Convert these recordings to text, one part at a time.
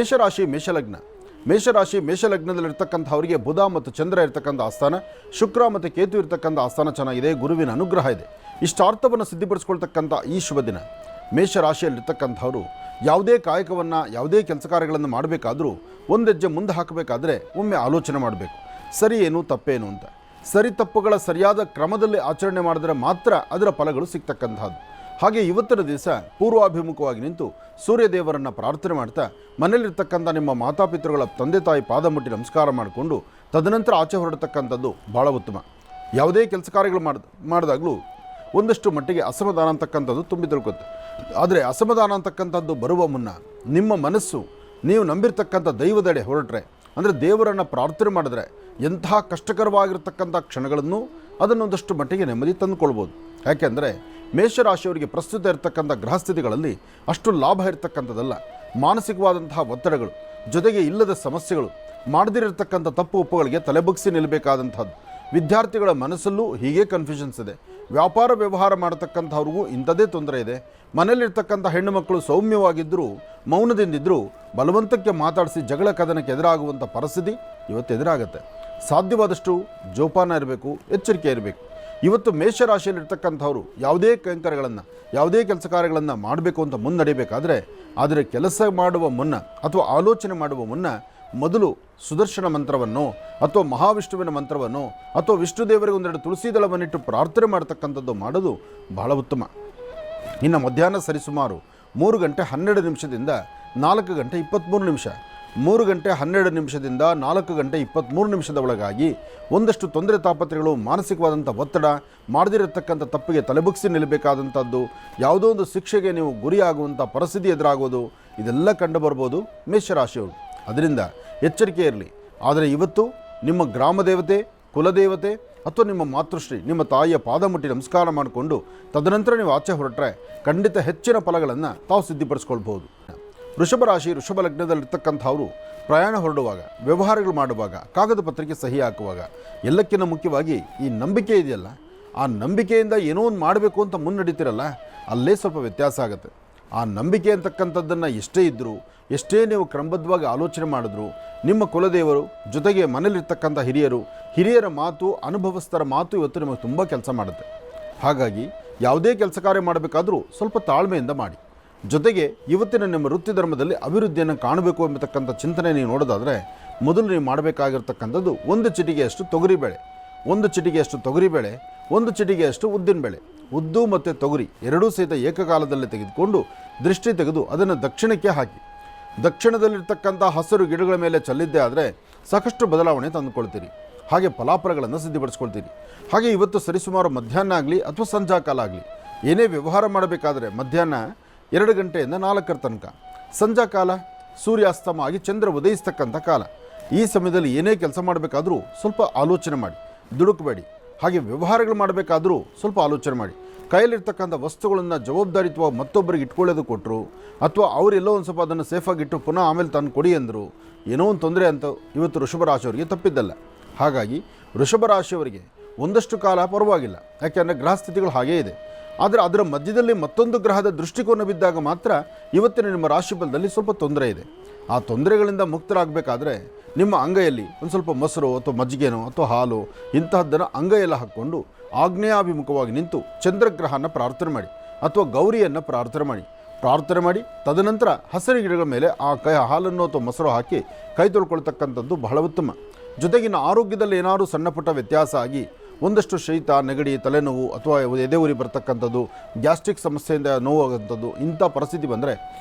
ಮೇಷರಾಶಿ ಮೇಷಲಗ್ನ. ಮೇಷರಾಶಿ ಮೇಷಲಗ್ನದಲ್ಲಿರ್ತಕ್ಕಂಥವರಿಗೆ ಬುಧ ಮತ್ತು ಚಂದ್ರ ಇರ್ತಕ್ಕಂಥ ಆಸ್ಥಾನ, ಶುಕ್ರ ಮತ್ತು ಕೇತು ಇರ್ತಕ್ಕಂಥ ಆಸ್ಥಾನ ಚೆನ್ನಾಗಿದೆ. ಗುರುವಿನ ಅನುಗ್ರಹ ಇದೆ. ಇಷ್ಟಾರ್ಥವನ್ನು ಸಿದ್ಧಿಪಡಿಸ್ಕೊಳ್ತಕ್ಕಂಥ ಈ ಶುಭ ದಿನ ಮೇಷರಾಶಿಯಲ್ಲಿರ್ತಕ್ಕಂಥವರು ಯಾವುದೇ ಕಾಯಕವನ್ನು, ಯಾವುದೇ ಕೆಲಸ ಕಾರ್ಯಗಳನ್ನು ಮಾಡಬೇಕಾದ್ರೂ ಒಂದು ಹೆಜ್ಜೆ ಮುಂದೆ ಹಾಕಬೇಕಾದ್ರೆ ಒಮ್ಮೆ ಆಲೋಚನೆ ಮಾಡಬೇಕು. ಸರಿ ಏನು ತಪ್ಪೇನು ಅಂತ. ಸರಿ ತಪ್ಪುಗಳ ಸರಿಯಾದ ಕ್ರಮದಲ್ಲಿ ಆಚರಣೆ ಮಾಡಿದ್ರೆ ಮಾತ್ರ ಅದರ ಫಲಗಳು ಸಿಗ್ತಕ್ಕಂಥದ್ದು. ಹಾಗೆ ಇವತ್ತಿನ ದಿವಸ ಪೂರ್ವಾಭಿಮುಖವಾಗಿ ನಿಂತು ಸೂರ್ಯದೇವರನ್ನು ಪ್ರಾರ್ಥನೆ ಮಾಡ್ತಾ ಮನೆಯಲ್ಲಿರ್ತಕ್ಕಂಥ ನಿಮ್ಮ ಮಾತಾಪಿತೃಗಳ ತಂದೆ ತಾಯಿ ಪಾದ ಮುಟ್ಟಿ ನಮಸ್ಕಾರ ಮಾಡಿಕೊಂಡು ತದನಂತರ ಆಚೆ ಹೊರಡತಕ್ಕಂಥದ್ದು ಭಾಳ ಉತ್ತಮ. ಯಾವುದೇ ಕೆಲಸ ಕಾರ್ಯಗಳು ಮಾಡಿದಾಗಲೂ ಒಂದಷ್ಟು ಮಟ್ಟಿಗೆ ಅಸಮಾಧಾನ ಅಂತಕ್ಕಂಥದ್ದು ತುಂಬಿ ತಿಳ್ಕೊತ್ತೆ. ಆದರೆ ಅಸಮಾಧಾನ ಅಂತಕ್ಕಂಥದ್ದು ಬರುವ ಮುನ್ನ ನಿಮ್ಮ ಮನಸ್ಸು ನೀವು ನಂಬಿರ್ತಕ್ಕಂಥ ದೈವದೆಡೆ ಹೊರಟ್ರೆ, ಅಂದರೆ ದೇವರನ್ನು ಪ್ರಾರ್ಥನೆ ಮಾಡಿದ್ರೆ ಎಂತಹ ಕಷ್ಟಕರವಾಗಿರ್ತಕ್ಕಂಥ ಕ್ಷಣಗಳನ್ನು ಅದನ್ನೊಂದಷ್ಟು ಮಟ್ಟಿಗೆ ನೆಮ್ಮದಿ ತಂದುಕೊಳ್ಬೋದು. ಯಾಕೆಂದರೆ ಮೇಷರಾಶಿಯವರಿಗೆ ಪ್ರಸ್ತುತ ಇರತಕ್ಕಂಥ ಗ್ರಹಸ್ಥಿತಿಗಳಲ್ಲಿ ಅಷ್ಟು ಲಾಭ ಇರತಕ್ಕಂಥದ್ದಲ್ಲ. ಮಾನಸಿಕವಾದಂತಹ ಒತ್ತಡಗಳು, ಜೊತೆಗೆ ಇಲ್ಲದ ಸಮಸ್ಯೆಗಳು, ಮಾಡದಿರತಕ್ಕಂಥ ತಪ್ಪು ಒಪ್ಪುಗಳಿಗೆ ತಲೆಬಗ್ಸಿ ನಿಲ್ಲಬೇಕಾದಂಥದ್ದು. ವಿದ್ಯಾರ್ಥಿಗಳ ಮನಸ್ಸಲ್ಲೂ ಹೀಗೆ ಕನ್ಫ್ಯೂಷನ್ಸ್ ಇದೆ. ವ್ಯಾಪಾರ ವ್ಯವಹಾರ ಮಾಡತಕ್ಕಂಥವ್ರಿಗೂ ಇಂಥದ್ದೇ ತೊಂದರೆ ಇದೆ. ಮನೆಯಲ್ಲಿರ್ತಕ್ಕಂಥ ಹೆಣ್ಣು ಮಕ್ಕಳು ಸೌಮ್ಯವಾಗಿದ್ದರೂ, ಮೌನದಿಂದಿದ್ದರೂ ಬಲವಂತಕ್ಕೆ ಮಾತಾಡಿಸಿ ಜಗಳ ಕದನಕ್ಕೆ ಎದುರಾಗುವಂಥ ಪರಿಸ್ಥಿತಿ ಇವತ್ತು ಎದುರಾಗುತ್ತೆ. ಸಾಧ್ಯವಾದಷ್ಟು ಜೋಪಾನ ಇರಬೇಕು, ಎಚ್ಚರಿಕೆ ಇರಬೇಕು. ಇವತ್ತು ಮೇಷರಾಶಿಯಲ್ಲಿರ್ತಕ್ಕಂಥವ್ರು ಯಾವುದೇ ಕೈಂಕರ್ಯಗಳನ್ನು, ಯಾವುದೇ ಕೆಲಸ ಕಾರ್ಯಗಳನ್ನು ಮಾಡಬೇಕು ಅಂತ ಮುನ್ನಡೆಯಬೇಕಾದ್ರೆ, ಆದರೆ ಕೆಲಸ ಮಾಡುವ ಮುನ್ನ ಅಥವಾ ಆಲೋಚನೆ ಮಾಡುವ ಮುನ್ನ ಮೊದಲು ಸುದರ್ಶನ ಮಂತ್ರವನ್ನು ಅಥವಾ ಮಹಾವಿಷ್ಣುವಿನ ಮಂತ್ರವನ್ನು ಅಥವಾ ವಿಷ್ಣು ದೇವರಿಗೆ ಒಂದೆರಡು ತುಳಸಿ ದಳವನ್ನಿಟ್ಟು ಪ್ರಾರ್ಥನೆ ಮಾಡ್ತಕ್ಕಂಥದ್ದು ಮಾಡೋದು ಬಹಳ ಉತ್ತಮ. ಇನ್ನು ಮಧ್ಯಾಹ್ನ ಸರಿಸುಮಾರು 3 ಗಂಟೆ 12 ನಿಮಿಷದಿಂದ 4 ಗಂಟೆ 23 ನಿಮಿಷ, 3 ಗಂಟೆ 12 ನಿಮಿಷದಿಂದ 4 ಗಂಟೆ 23 ನಿಮಿಷದ ಒಳಗಾಗಿ ಒಂದಷ್ಟು ತೊಂದರೆ ತಾಪತ್ರೆಗಳು, ಮಾನಸಿಕವಾದಂಥ ಒತ್ತಡ, ಮಾಡದಿರತಕ್ಕಂಥ ತಪ್ಪಿಗೆ ತಲೆಬುಗ್ಸಿ ನಿಲ್ಲಬೇಕಾದಂಥದ್ದು, ಯಾವುದೋ ಒಂದು ಶಿಕ್ಷೆಗೆ ನೀವು ಗುರಿಯಾಗುವಂಥ ಪರಿಸ್ಥಿತಿ ಎದುರಾಗೋದು, ಇದೆಲ್ಲ ಕಂಡು ಬರ್ಬೋದು ಮೇಷರಾಶಿಯವರು. ಅದರಿಂದ ಎಚ್ಚರಿಕೆ ಇರಲಿ. ಆದರೆ ಇವತ್ತು ನಿಮ್ಮ ಗ್ರಾಮ ದೇವತೆ, ಕುಲದೇವತೆ ಅಥವಾ ನಿಮ್ಮ ಮಾತೃಶ್ರೀ, ನಿಮ್ಮ ತಾಯಿಯ ಪಾದ ಮುಟ್ಟಿ ನಮಸ್ಕಾರ ಮಾಡಿಕೊಂಡು ತದನಂತರ ನೀವು ಆಚೆ ಹೊರಟ್ರೆ ಖಂಡಿತ ಹೆಚ್ಚಿನ ಫಲಗಳನ್ನು ತಾವು ಸಿದ್ಧಿಪಡಿಸ್ಕೊಳ್ಬೋದು. ವೃಷಭ ರಾಶಿ, ವೃಷಭ ಲಗ್ನದಲ್ಲಿರ್ತಕ್ಕಂಥವರು ಪ್ರಯಾಣ ಹೊರಡುವಾಗ, ವ್ಯವಹಾರಗಳು ಮಾಡುವಾಗ, ಕಾಗದ ಪತ್ರಿಕೆ ಸಹಿ ಹಾಕುವಾಗ, ಎಲ್ಲಕ್ಕಿಂತ ಮುಖ್ಯವಾಗಿ ಈ ನಂಬಿಕೆ ಇದೆಯಲ್ಲ, ಆ ನಂಬಿಕೆಯಿಂದ ಏನೋ ಒಂದು ಮಾಡಬೇಕು ಅಂತ ಮುನ್ನಡೀತಿರಲ್ಲ, ಅಲ್ಲೇ ಸ್ವಲ್ಪ ವ್ಯತ್ಯಾಸ ಆಗುತ್ತೆ. ಆ ನಂಬಿಕೆ ಅಂತಕ್ಕಂಥದ್ದನ್ನು ಎಷ್ಟೇ ಇದ್ದರೂ, ಎಷ್ಟೇ ನೀವು ಕ್ರಮಬದ್ಧವಾಗಿ ಆಲೋಚನೆ ಮಾಡಿದ್ರು, ನಿಮ್ಮ ಕುಲದೇವರು ಜೊತೆಗೆ ಮನೇಲಿರ್ತಕ್ಕಂಥ ಹಿರಿಯರ ಮಾತು, ಅನುಭವಸ್ಥರ ಮಾತು ಇವತ್ತು ನಿಮಗೆ ತುಂಬ ಕೆಲಸ ಮಾಡುತ್ತೆ. ಹಾಗಾಗಿ ಯಾವುದೇ ಕೆಲಸ ಕಾರ್ಯ ಮಾಡಬೇಕಾದ್ರೂ ಸ್ವಲ್ಪ ತಾಳ್ಮೆಯಿಂದ ಮಾಡಿ. ಜೊತೆಗೆ ಇವತ್ತಿನ ನಿಮ್ಮ ವೃತ್ತಿ ಧರ್ಮದಲ್ಲಿ ಅಭಿವೃದ್ಧಿಯನ್ನು ಕಾಣಬೇಕು ಎಂಬತಕ್ಕಂಥ ಚಿಂತನೆ ನೀವು ನೋಡೋದಾದರೆ, ಮೊದಲು ನೀವು ಮಾಡಬೇಕಾಗಿರ್ತಕ್ಕಂಥದ್ದು 1 ಚಿಟಿಗೆಯಷ್ಟು ತೊಗರಿಬೇಳೆ, 1 ಚಿಟಿಗೆಯಷ್ಟು ತೊಗರಿಬೇಳೆ, 1 ಚಿಟಿಗೆಯಷ್ಟು ಉದ್ದಿನಬೇಳೆ. ಉದ್ದು ಮತ್ತು ತೊಗರಿ ಎರಡೂ ಸಹಿತ ಏಕಕಾಲದಲ್ಲಿ ತೆಗೆದುಕೊಂಡು ದೃಷ್ಟಿ ತೆಗೆದು ಅದನ್ನು ದಕ್ಷಿಣಕ್ಕೆ ಹಾಕಿ. ದಕ್ಷಿಣದಲ್ಲಿರ್ತಕ್ಕಂಥ ಹಸಿರು ಗಿಡಗಳ ಮೇಲೆ ಚೆಲ್ಲಿದ್ದೇ ಆದರೆ ಸಾಕಷ್ಟು ಬದಲಾವಣೆ ತಂದುಕೊಳ್ತೀರಿ. ಹಾಗೆ ಫಲಾಫಲಗಳನ್ನು ಸಿದ್ಧಪಡಿಸ್ಕೊಳ್ತೀರಿ. ಹಾಗೆ ಇವತ್ತು ಸರಿಸುಮಾರು ಮಧ್ಯಾಹ್ನ ಆಗಲಿ ಅಥವಾ ಸಂಜಾಕಾಲ ಆಗಲಿ ಏನೇ ವ್ಯವಹಾರ ಮಾಡಬೇಕಾದ್ರೆ ಮಧ್ಯಾಹ್ನ 2 ಗಂಟೆಯಿಂದ 4 ತನಕ, ಸಂಜಾಕಾಲ ಸೂರ್ಯಾಸ್ತಮ ಆಗಿ ಚಂದ್ರ ಉದಯಿಸ್ತಕ್ಕಂಥ ಕಾಲ. ಈ ಸಮಯದಲ್ಲಿ ಏನೇ ಕೆಲಸ ಮಾಡಬೇಕಾದ್ರೂ ಸ್ವಲ್ಪ ಆಲೋಚನೆ ಮಾಡಿ, ದುಡುಕಬೇಡಿ. ಹಾಗೆ ವ್ಯವಹಾರಗಳು ಮಾಡಬೇಕಾದ್ರೂ ಸ್ವಲ್ಪ ಆಲೋಚನೆ ಮಾಡಿ. ಕೈಯಲ್ಲಿರ್ತಕ್ಕಂಥ ವಸ್ತುಗಳನ್ನು ಜವಾಬ್ದಾರಿತ್ವ ಮತ್ತೊಬ್ಬರಿಗೆ ಇಟ್ಕೊಳ್ಳೋದು ಕೊಟ್ಟರು, ಅಥವಾ ಅವರೆಲ್ಲೋ ಒಂದು ಸ್ವಲ್ಪ ಅದನ್ನು ಸೇಫಾಗಿಟ್ಟು ಪುನಃ ಆಮೇಲೆ ತಂದು ಕೊಡಿ ಅಂದರು, ಏನೋ ಒಂದು ತೊಂದರೆ ಅಂತ ಇವತ್ತು ವೃಷಭ ರಾಶಿಯವರಿಗೆ ತಪ್ಪಿದ್ದಲ್ಲ. ಹಾಗಾಗಿ ವೃಷಭ ರಾಶಿಯವರಿಗೆ ಒಂದಷ್ಟು ಕಾಲ ಪರವಾಗಿಲ್ಲ, ಯಾಕೆಂದರೆ ಗ್ರಹಸ್ಥಿತಿಗಳು ಹಾಗೇ ಇದೆ. ಆದರೆ ಅದರ ಮಧ್ಯದಲ್ಲಿ ಮತ್ತೊಂದು ಗ್ರಹದ ದೃಷ್ಟಿಕೋನ ಬಿದ್ದಾಗ ಮಾತ್ರ ಇವತ್ತಿನ ನಿಮ್ಮ ರಾಶಿಫಲದಲ್ಲಿ ಸ್ವಲ್ಪ ತೊಂದರೆ ಇದೆ. ಆ ತೊಂದರೆಗಳಿಂದ ಮುಕ್ತರಾಗಬೇಕಾದ್ರೆ ನಿಮ್ಮ ಅಂಗೈಯಲ್ಲಿ ಒಂದು ಸ್ವಲ್ಪ ಮೊಸರು ಅಥವಾ ಮಜ್ಜಿಗೆನೋ ಅಥವಾ ಹಾಲು ಇಂತಹದ್ದನ್ನು ಅಂಗೈಯೆಲ್ಲ ಹಾಕ್ಕೊಂಡು ಆಗ್ನೇಯಾಭಿಮುಖವಾಗಿ ನಿಂತು ಚಂದ್ರಗ್ರಹನ ಪ್ರಾರ್ಥನೆ ಮಾಡಿ ಅಥವಾ ಗೌರಿಯನ್ನು ಪ್ರಾರ್ಥನೆ ಮಾಡಿ ತದನಂತರ ಹಸಿರು ಗಿಡಗಳ ಮೇಲೆ ಆ ಹಾಲನ್ನು ಅಥವಾ ಮೊಸರು ಹಾಕಿ ಕೈ ತೊಳ್ಕೊಳ್ತಕ್ಕಂಥದ್ದು ಬಹಳ ಉತ್ತಮ. ಜೊತೆಗಿನ ಆರೋಗ್ಯದಲ್ಲಿ ಏನಾದರೂ ಸಣ್ಣ ಪುಟ್ಟ ವ್ಯತ್ಯಾಸ ಆಗಿ ಒಂದಷ್ಟು ಶೀತ, ನೆಗಡಿ, ತಲೆನೋವು ಅಥವಾ ಎದೆ ಉರಿ ಬರ್ತಕ್ಕಂಥದ್ದು, ಗ್ಯಾಸ್ಟ್ರಿಕ್ ಸಮಸ್ಯೆಯಿಂದ ನೋವಾಗುವಂಥದ್ದು, ಇಂಥ ಪರಿಸ್ಥಿತಿ ಬಂದರೆ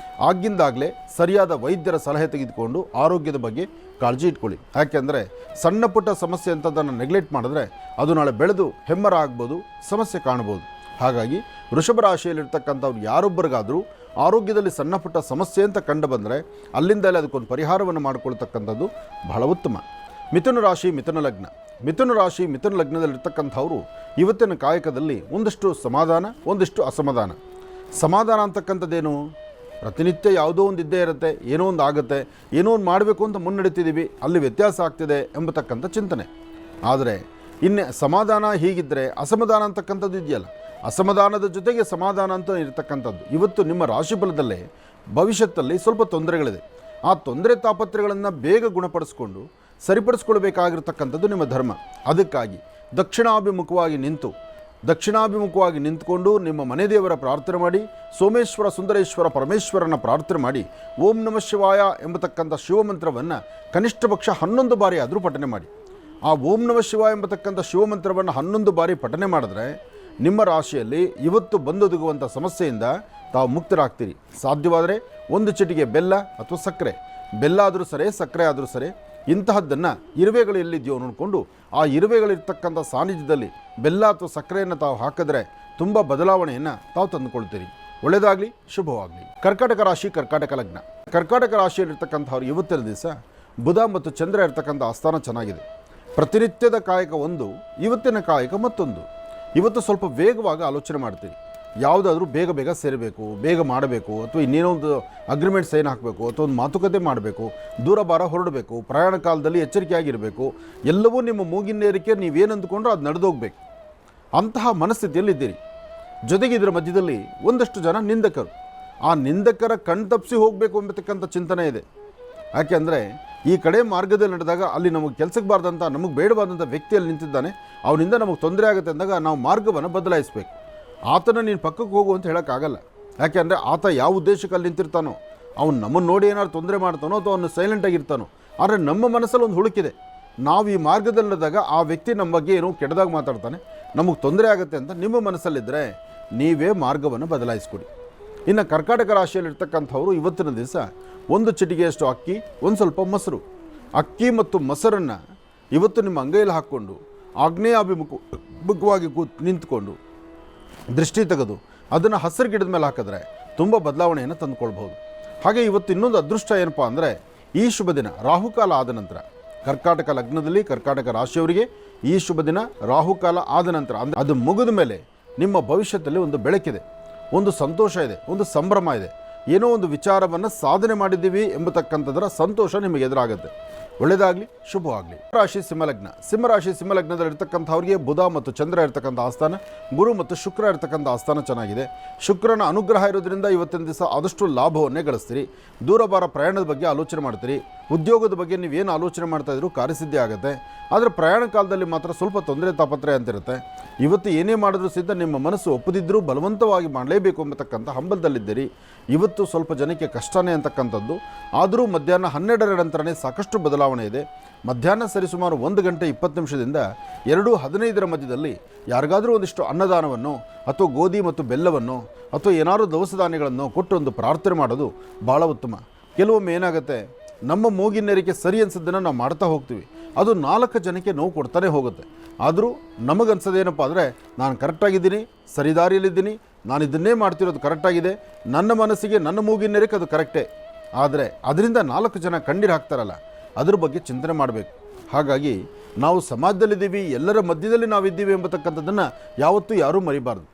ಆಗಿಂದಾಗಲೇ ಸರಿಯಾದ ವೈದ್ಯರ ಸಲಹೆ ತೆಗೆದುಕೊಂಡು ಆರೋಗ್ಯದ ಬಗ್ಗೆ ಕಾಳಜಿ ಇಟ್ಕೊಳ್ಳಿ. ಯಾಕೆಂದರೆ ಸಣ್ಣ ಪುಟ್ಟ ಸಮಸ್ಯೆ ಅಂಥದ್ದನ್ನು ನೆಗ್ಲೆಕ್ಟ್ ಮಾಡಿದ್ರೆ ಅದು ನಾಳೆ ಬೆಳೆದು ಹೆಮ್ಮರ ಆಗ್ಬೋದು, ಸಮಸ್ಯೆ ಕಾಣ್ಬೋದು. ಹಾಗಾಗಿ ವೃಷಭ ರಾಶಿಯಲ್ಲಿರ್ತಕ್ಕಂಥವ್ರು ಯಾರೊಬ್ಬರಿಗಾದರೂ ಆರೋಗ್ಯದಲ್ಲಿ ಸಣ್ಣ ಪುಟ್ಟ ಸಮಸ್ಯೆ ಅಂತ ಕಂಡು ಬಂದರೆ ಅಲ್ಲಿಂದಲೇ ಅದಕ್ಕೊಂದು ಪರಿಹಾರವನ್ನು ಮಾಡಿಕೊಳ್ತಕ್ಕಂಥದ್ದು ಬಹಳ ಉತ್ತಮ. ಮಿಥುನ ರಾಶಿ, ಮಿಥುನ ಲಗ್ನ. ಮಿಥುನ ರಾಶಿ, ಮಿಥುನ ಲಗ್ನದಲ್ಲಿರ್ತಕ್ಕಂಥವರು ಇವತ್ತಿನ ಕಾಯಕದಲ್ಲಿ ಒಂದಷ್ಟು ಸಮಾಧಾನ, ಒಂದಿಷ್ಟು ಅಸಮಾಧಾನ. ಸಮಾಧಾನ ಅಂತಕ್ಕಂಥದ್ದೇನು, ಪ್ರತಿನಿತ್ಯ ಯಾವುದೋ ಒಂದು ಇದ್ದೇ ಇರುತ್ತೆ, ಏನೋ ಒಂದು ಆಗುತ್ತೆ, ಏನೋ ಒಂದು ಮಾಡಬೇಕು ಅಂತ ಮುನ್ನಡೆತಿದ್ದೀವಿ, ಅಲ್ಲಿ ವ್ಯತ್ಯಾಸ ಆಗ್ತಿದೆ ಎಂಬತಕ್ಕಂಥ ಚಿಂತನೆ. ಆದರೆ ಇನ್ನು ಸಮಾಧಾನ ಹೀಗಿದ್ದರೆ ಅಸಮಾಧಾನ ಅಂತಕ್ಕಂಥದ್ದು ಇದೆಯಲ್ಲ, ಅಸಮಾಧಾನದ ಜೊತೆಗೆ ಸಮಾಧಾನ ಅಂತ ಇರತಕ್ಕಂಥದ್ದು ಇವತ್ತು ನಿಮ್ಮ ರಾಶಿಫಲದಲ್ಲೇ ಭವಿಷ್ಯತ್ತಲ್ಲಿ ಸ್ವಲ್ಪ ತೊಂದರೆಗಳಿದೆ. ಆ ತೊಂದರೆ ತಾಪತ್ರೆಗಳನ್ನು ಬೇಗ ಗುಣಪಡಿಸ್ಕೊಂಡು ಸರಿಪಡಿಸ್ಕೊಳ್ಬೇಕಾಗಿರ್ತಕ್ಕಂಥದ್ದು ನಿಮ್ಮ ಧರ್ಮ. ಅದಕ್ಕಾಗಿ ದಕ್ಷಿಣಾಭಿಮುಖವಾಗಿ ನಿಂತ್ಕೊಂಡು ನಿಮ್ಮ ಮನೆ ದೇವರ ಪ್ರಾರ್ಥನೆ ಮಾಡಿ, ಸೋಮೇಶ್ವರ ಸುಂದರೇಶ್ವರ ಪರಮೇಶ್ವರನ ಪ್ರಾರ್ಥನೆ ಮಾಡಿ, ಓಂ ನಮಃ ಶಿವಾಯ ಎಂಬತಕ್ಕಂಥ ಶಿವಮಂತ್ರವನ್ನು ಕನಿಷ್ಠ ಪಕ್ಷ 11 ಬಾರಿ ಆದರೂ ಪಠನೆ ಮಾಡಿ. ಆ ಓಂ ನಮಃ ಶಿವಾಯ ಎಂಬತಕ್ಕಂಥ ಶಿವಮಂತ್ರವನ್ನು 11 ಬಾರಿ ಪಠನೆ ಮಾಡಿದ್ರೆ ನಿಮ್ಮ ರಾಶಿಯಲ್ಲಿ ಇವತ್ತು ಬಂದೊದಗುವಂಥ ಸಮಸ್ಯೆಯಿಂದ ತಾವು ಮುಕ್ತರಾಗ್ತೀರಿ. ಸಾಧ್ಯವಾದರೆ 1 ಚಿಟಿಕೆ ಬೆಲ್ಲ ಅಥವಾ ಸಕ್ಕರೆ, ಬೆಲ್ಲ ಆದರೂ ಸರಿ, ಸಕ್ಕರೆ ಆದರೂ ಸರಿ, ಇಂತಹದ್ದನ್ನು ಇರುವೆಗಳು ಎಲ್ಲಿದೆಯೋ ನೋಡಿಕೊಂಡು ಆ ಇರುವೆಗಳಿರ್ತಕ್ಕಂಥ ಸಾನ್ನಿಧ್ಯದಲ್ಲಿ ಬೆಲ್ಲ ಅಥವಾ ಸಕ್ಕರೆಯನ್ನು ತಾವು ಹಾಕಿದ್ರೆ ತುಂಬ ಬದಲಾವಣೆಯನ್ನು ತಾವು ತಂದುಕೊಳ್ತೀರಿ. ಒಳ್ಳೆಯದಾಗಲಿ, ಶುಭವಾಗಲಿ. ಕರ್ಕಾಟಕ ರಾಶಿ, ಕರ್ಕಾಟಕ ಲಗ್ನ. ಕರ್ಕಾಟಕ ರಾಶಿಯಲ್ಲಿರ್ತಕ್ಕಂಥವ್ರು ಇವತ್ತಿನ ದಿವಸ ಬುಧ ಮತ್ತು ಚಂದ್ರ ಇರ್ತಕ್ಕಂಥ ಆಸ್ಥಾನ ಚೆನ್ನಾಗಿದೆ. ಪ್ರತಿನಿತ್ಯದ ಕಾಯಕ ಒಂದು, ಇವತ್ತಿನ ಕಾಯಕ ಮತ್ತೊಂದು. ಇವತ್ತು ಸ್ವಲ್ಪ ವೇಗವಾಗಿ ಆಲೋಚನೆ ಮಾಡ್ತೀರಿ. ಯಾವುದಾದ್ರೂ ಬೇಗ ಬೇಗ ಸೇರಬೇಕು, ಬೇಗ ಮಾಡಬೇಕು, ಅಥವಾ ಇನ್ನೇನೋ ಒಂದು ಅಗ್ರಿಮೆಂಟ್ ಸೈನ್ ಹಾಕಬೇಕು, ಅಥವಾ ಒಂದು ಮಾತುಕತೆ ಮಾಡಬೇಕು, ದೂರ ಬಾರ ಹೊರಡಬೇಕು, ಪ್ರಯಾಣ ಕಾಲದಲ್ಲಿ ಎಚ್ಚರಿಕೆಯಾಗಿರಬೇಕು. ಎಲ್ಲವೂ ನಿಮ್ಮ ಮೂಗಿನೇರಿಕೆ ನೀವೇನು ಅಂದುಕೊಂಡ್ರೂ ಅದು ನಡೆದೋಗ್ಬೇಕು. ಅಂತಹ ಮನಸ್ಥಿತಿಯಲ್ಲಿದ್ದೀರಿ. ಜೊತೆಗೆ ಇದರ ಮಧ್ಯದಲ್ಲಿ ಒಂದಷ್ಟು ಜನ ನಿಂದಕರು. ಆ ನಿಂದಕರ ಕಣ್ತಪ್ಪಿಸಿ ಹೋಗಬೇಕು ಎಂಬತಕ್ಕಂಥ ಚಿಂತನೆ ಇದೆ. ಯಾಕೆಂದರೆ ಈ ಕಡೆ ಮಾರ್ಗದಲ್ಲಿ ನಡೆದಾಗ ಅಲ್ಲಿ ನಮಗೆ ಕೆಲಸಕ್ಕೆ ಬಾರ್ದಂಥ, ನಮಗೆ ಬೇಡವಾದಂಥ ವ್ಯಕ್ತಿಯಲ್ಲಿ ನಿಂತಿದ್ದಾನೆ, ಅವನಿಂದ ನಮಗೆ ತೊಂದರೆ ಆಗುತ್ತೆ ಅಂದಾಗ ನಾವು ಮಾರ್ಗವನ್ನು ಬದಲಾಯಿಸಬೇಕು. ಆತನ ನೀನು ಪಕ್ಕಕ್ಕೆ ಹೋಗು ಅಂತ ಹೇಳೋಕ್ಕಾಗಲ್ಲ. ಯಾಕೆಂದರೆ ಆತ ಯಾವ ಉದ್ದೇಶಕ್ಕೆ ಅಲ್ಲಿ ನಿಂತಿರ್ತಾನೋ, ಅವ್ನು ನಮ್ಮನ್ನು ನೋಡಿ ಏನಾದ್ರು ತೊಂದರೆ ಮಾಡ್ತಾನೋ ಅಥವಾ ಅವನು ಸೈಲೆಂಟಾಗಿರ್ತಾನೋ. ಆದರೆ ನಮ್ಮ ಮನಸ್ಸಲ್ಲಿ ಒಂದು ಹುಡುಕಿದೆ, ನಾವು ಈ ಮಾರ್ಗದಲ್ಲಿ ನಡೆದಾಗ ಆ ವ್ಯಕ್ತಿ ನಮ್ಮ ಬಗ್ಗೆ ಏನೋ ಕೆಟ್ಟದಾಗಿ ಮಾತಾಡ್ತಾನೆ, ನಮಗೆ ತೊಂದರೆ ಆಗುತ್ತೆ ಅಂತ ನಿಮ್ಮ ಮನಸ್ಸಲ್ಲಿದ್ದರೆ ನೀವೇ ಮಾರ್ಗವನ್ನು ಬದಲಾಯಿಸ್ಕೊಡಿ. ಇನ್ನು ಕರ್ಕಾಟಕ ರಾಶಿಯಲ್ಲಿರ್ತಕ್ಕಂಥವ್ರು ಇವತ್ತಿನ ದಿವಸ 1 ಚಿಟಿಕೆಯಷ್ಟು ಅಕ್ಕಿ, ಒಂದು ಸ್ವಲ್ಪ ಮೊಸರು, ಅಕ್ಕಿ ಮತ್ತು ಮೊಸರನ್ನು ಇವತ್ತು ನಿಮ್ಮ ಅಂಗೈಯಲ್ಲಿ ಹಾಕ್ಕೊಂಡು ಆಗ್ನೇಯಾಭಿಮುಖವಾಗಿ ನಿಂತ್ಕೊಂಡು ದೃಷ್ಟಿ ತೆಗೆದು ಅದನ್ನು ಹಸಿರು ಗಿಡದ ಮೇಲೆ ಹಾಕಿದ್ರೆ ತುಂಬ ಬದಲಾವಣೆಯನ್ನು ತಂದುಕೊಳ್ಬಹುದು. ಹಾಗೆ ಇವತ್ತು ಇನ್ನೊಂದು ಅದೃಷ್ಟ ಏನಪ್ಪ ಅಂದರೆ, ಈ ಶುಭ ದಿನ ರಾಹುಕಾಲ ಆದ ನಂತರ, ಕರ್ಕಾಟಕ ಲಗ್ನದಲ್ಲಿ ಕರ್ಕಾಟಕ ರಾಶಿಯವರಿಗೆ ಈ ಶುಭ ದಿನ ರಾಹುಕಾಲ ಆದ ನಂತರ, ಅಂದರೆ ಅದು ಮುಗಿದ ಮೇಲೆ ನಿಮ್ಮ ಭವಿಷ್ಯದಲ್ಲಿ ಒಂದು ಬೆಳಕಿದೆ, ಒಂದು ಸಂತೋಷ ಇದೆ, ಒಂದು ಸಂಭ್ರಮ ಇದೆ. ಏನೋ ಒಂದು ವಿಚಾರವನ್ನು ಸಾಧನೆ ಮಾಡಿದ್ದೀವಿ ಎಂಬತಕ್ಕಂಥದ್ರ ಸಂತೋಷ ನಿಮಗೆ ಎದುರಾಗುತ್ತೆ. ಒಳ್ಳೆಯದಾಗಲಿ, ಶುಭವಾಗಲಿ. ರಾಶಿ ಸಿಂಹಲಗ್ನ. ಸಿಂಹರಾಶಿ ಸಿಂಹಲಗ್ನದಲ್ಲಿ ಇರ್ತಕ್ಕಂಥವ್ರಿಗೆ ಬುಧ ಮತ್ತು ಚಂದ್ರ ಇರ್ತಕ್ಕಂಥ ಆಸ್ಥಾನ, ಗುರು ಮತ್ತು ಶುಕ್ರ ಇರ್ತಕ್ಕಂಥ ಆಸ್ಥಾನ ಚೆನ್ನಾಗಿದೆ. ಶುಕ್ರನ ಅನುಗ್ರಹ ಇರೋದ್ರಿಂದ ಇವತ್ತಿನ ದಿವಸ ಆದಷ್ಟು ಲಾಭವನ್ನೇ ಗಳಿಸ್ತೀರಿ. ದೂರಬಾರ ಪ್ರಯಾಣದ ಬಗ್ಗೆ ಆಲೋಚನೆ ಮಾಡ್ತೀರಿ. ಉದ್ಯೋಗದ ಬಗ್ಗೆ ನೀವೇನು ಆಲೋಚನೆ ಮಾಡ್ತಾಯಿದ್ರು ಕಾರ್ಯಸಿದ್ಧಿ ಆಗುತ್ತೆ. ಆದರೆ ಪ್ರಯಾಣ ಕಾಲದಲ್ಲಿ ಮಾತ್ರ ಸ್ವಲ್ಪ ತೊಂದರೆ ತಾಪತ್ರೆ ಅಂತಿರುತ್ತೆ. ಇವತ್ತು ಏನೇ ಮಾಡಿದ್ರೂ ಸಿದ್ಧ ನಿಮ್ಮ ಮನಸ್ಸು ಒಪ್ಪದಿದ್ದರೂ ಬಲವಂತವಾಗಿ ಮಾಡಲೇಬೇಕು ಎಂಬತಕ್ಕಂಥ ಹಂಬಲದಲ್ಲಿದ್ದೀರಿ. ಇವತ್ತು ಸ್ವಲ್ಪ ಜನಕ್ಕೆ ಕಷ್ಟನೇ ಅಂತಕ್ಕಂಥದ್ದು. ಆದರೂ ಮಧ್ಯಾಹ್ನ 12ರ ನಂತರನೇ ಸಾಕಷ್ಟು ಬದಲಾವಣೆ ಇದೆ. ಮಧ್ಯಾಹ್ನ ಸರಿಸುಮಾರು 1 ಗಂಟೆ 20 ನಿಮಿಷದಿಂದ 2:15ರ ಮಧ್ಯದಲ್ಲಿ ಯಾರಿಗಾದರೂ ಒಂದಿಷ್ಟು ಅನ್ನದಾನವನ್ನು ಅಥವಾ ಗೋಧಿ ಮತ್ತು ಬೆಲ್ಲವನ್ನು ಅಥವಾ ಏನಾದರೂ ದವಸ ಧಾನ್ಯಗಳನ್ನು ಕೊಟ್ಟು ಒಂದು ಪ್ರಾರ್ಥನೆ ಮಾಡೋದು ಭಾಳ ಉತ್ತಮ. ಕೆಲವೊಮ್ಮೆ ಏನಾಗುತ್ತೆ, ನಮ್ಮ ಮೂಗಿನೇರಿಕೆ ಸರಿ ಅನ್ಸೋದನ್ನು ನಾವು ಮಾಡ್ತಾ ಹೋಗ್ತೀವಿ, ಅದು 4 ಜನಕ್ಕೆ ನೋವು ಕೊಡ್ತಾನೆ ಹೋಗುತ್ತೆ. ಆದರೂ ನಮಗನ್ಸೋದೇನಪ್ಪ ಅಂದರೆ, ನಾನು ಕರೆಕ್ಟಾಗಿದ್ದೀನಿ, ಸರಿದಾರಿಯಲ್ಲಿದ್ದೀನಿ, ನಾನು ಇದನ್ನೇ ಮಾಡ್ತಿರೋದು ಕರೆಕ್ಟಾಗಿದೆ, ನನ್ನ ಮನಸ್ಸಿಗೆ ನನ್ನ ಮೂಗಿನೇರಿಕೆ ಅದು ಕರೆಕ್ಟೇ. ಆದರೆ ಅದರಿಂದ 4 ಜನ ಕಣ್ಣೀರು ಹಾಕ್ತಾರಲ್ಲ, ಅದ್ರ ಬಗ್ಗೆ ಚಿಂತನೆ ಮಾಡಬೇಕು. ಹಾಗಾಗಿ ನಾವು ಸಮಾಜದಲ್ಲಿದ್ದೀವಿ, ಎಲ್ಲರ ಮಧ್ಯದಲ್ಲಿ ನಾವಿದ್ದೀವಿ ಎಂಬತಕ್ಕಂಥದ್ದನ್ನು ಯಾವತ್ತೂ ಯಾರೂ ಮರಿಬಾರ್ದು.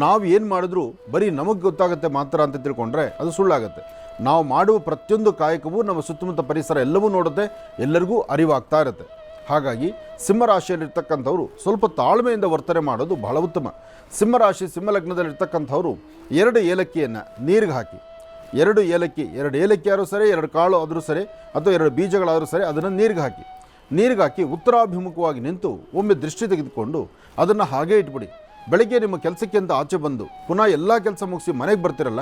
ನಾವು ಏನು ಮಾಡಿದ್ರೂ ಬರೀ ನಮಗೆ ಗೊತ್ತಾಗುತ್ತೆ ಮಾತ್ರ ಅಂತ ತಿಳ್ಕೊಂಡ್ರೆ ಅದು ಸುಳ್ಳಾಗುತ್ತೆ. ನಾವು ಮಾಡುವ ಪ್ರತಿಯೊಂದು ಕಾಯಕವೂ ನಮ್ಮ ಸುತ್ತಮುತ್ತ ಪರಿಸರ ಎಲ್ಲವೂ ನೋಡುತ್ತೆ, ಎಲ್ಲರಿಗೂ ಅರಿವಾಗ್ತಾ ಇರುತ್ತೆ. ಹಾಗಾಗಿ ಸಿಂಹರಾಶಿಯಲ್ಲಿರ್ತಕ್ಕಂಥವ್ರು ಸ್ವಲ್ಪ ತಾಳ್ಮೆಯಿಂದ ವರ್ತನೆ ಮಾಡೋದು ಬಹಳ ಉತ್ತಮ. ಸಿಂಹರಾಶಿ ಸಿಂಹಲಗ್ನದಲ್ಲಿರ್ತಕ್ಕಂಥವ್ರು 2 ಏಲಕ್ಕಿಯನ್ನು ನೀರಿಗೆ ಹಾಕಿ, 2 ಏಲಕ್ಕಿ ಆದರೂ ಸರಿ, 2 ಕಾಳು ಆದರೂ ಸರಿ, ಅಥವಾ 2 ಬೀಜಗಳಾದರೂ ಸರಿ, ಅದನ್ನು ನೀರಿಗೆ ಹಾಕಿ ಉತ್ತರಾಭಿಮುಖವಾಗಿ ನಿಂತು ಒಮ್ಮೆ ದೃಷ್ಟಿ ತೆಗೆದುಕೊಂಡು ಅದನ್ನು ಹಾಗೇ ಇಟ್ಬಿಡಿ. ಬೆಳಗ್ಗೆ ನಿಮ್ಮ ಕೆಲಸಕ್ಕೆ ಅಂತ ಆಚೆ ಬಂದು ಪುನಃ ಎಲ್ಲ ಕೆಲಸ ಮುಗಿಸಿ ಮನೆಗೆ ಬರ್ತಿರಲ್ಲ,